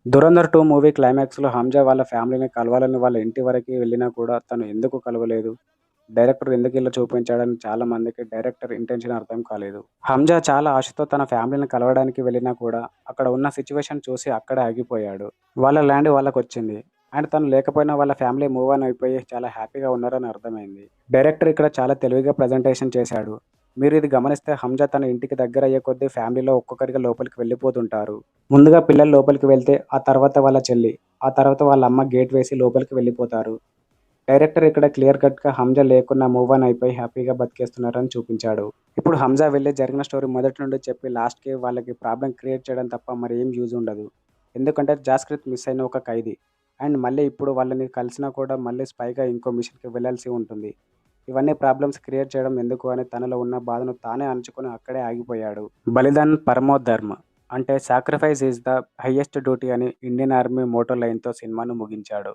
'Dhurandhar 2' movie క్లైమాక్స్‌లో హంజా వాళ్ళ ఫ్యామిలీని కలవాలని వాళ్ళ ఇంటి వరకి వెళ్ళినా కూడా తను ఎందుకు కలవలేదు? డైరెక్టర్ ఎందుకిలా చూపించాడని చాలా మందికి డైరెక్టర్ ఇంటెన్షన్ అర్థం కాలేదు. హంజా చాలా ఆశతో తన ఫ్యామిలీని కలవడానికి వెళ్ళినా కూడా అక్కడ ఉన్న సిట్యుయేషన్ చూసి అక్కడే ఆగిపోయాడు. వాళ్ళ ల్యాండ్ వాళ్ళకొచ్చింది. అండ్ తను లేకపోయినా వాళ్ళ ఫ్యామిలీ మూవ్ ఆన్ అయిపోయి చాలా హ్యాపీగా ఉన్నారని అర్థమైంది. డైరెక్టర్ ఇక్కడ చాలా తెలివిగా ప్రజెంటేషన్ చేశాడు. మీరు ఇది గమనిస్తే హంజా తన ఇంటికి దగ్గరయ్యే కొద్దీ ఫ్యామిలీలో ఒక్కొక్కరిగా లోపలికి వెళ్ళిపోతుంటారు. ముందుగా పిల్లలు లోపలికి వెళ్తే, ఆ తర్వాత వాళ్ళ చెల్లి, ఆ తర్వాత వాళ్ళ అమ్మ గేట్ వేసి లోపలికి వెళ్ళిపోతారు. డైరెక్టర్ ఇక్కడ క్లియర్ కట్‌గా హంజా లేకున్నా మూవ్ ఆన్ అయిపోయి హ్యాపీగా బతికేస్తున్నారని చూపించాడు. ఇప్పుడు హంజా వెళ్లి జరిగిన స్టోరీ మొదటి నుండి చెప్పి లాస్ట్‌కి వాళ్ళకి ప్రాబ్లమ్ క్రియేట్ చేయడం తప్ప మరేం యూజ్ ఉండదు. ఎందుకంటే జాస్క్రిత్ మిస్ అయిన ఒక ఖైదీ. అండ్ మళ్ళీ ఇప్పుడు వాళ్ళని కలిసినా కూడా మళ్ళీ స్పైగా ఇంకో మిషన్‌కి వెళ్ళాల్సి ఉంటుంది. ఇవన్నీ ప్రాబ్లమ్స్ క్రియేట్ చేయడం ఎందుకు అని తనలో ఉన్న బాధను తానే అణచుకొని అక్కడే ఆగిపోయాడు. 'బలిదాన్ పరమో ధర్మ' అంటే 'sacrifice is the highest duty' అని ఇండియన్ ఆర్మీ మోటో లైన్‌తో సినిమాను ముగించాడు.